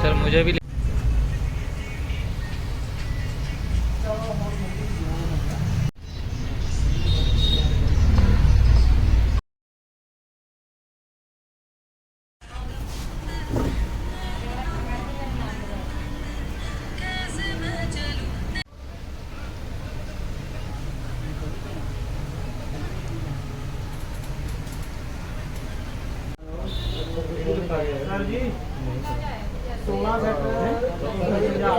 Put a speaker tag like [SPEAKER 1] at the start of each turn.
[SPEAKER 1] Sir मुझे भी
[SPEAKER 2] sir जी 16 set आ गया।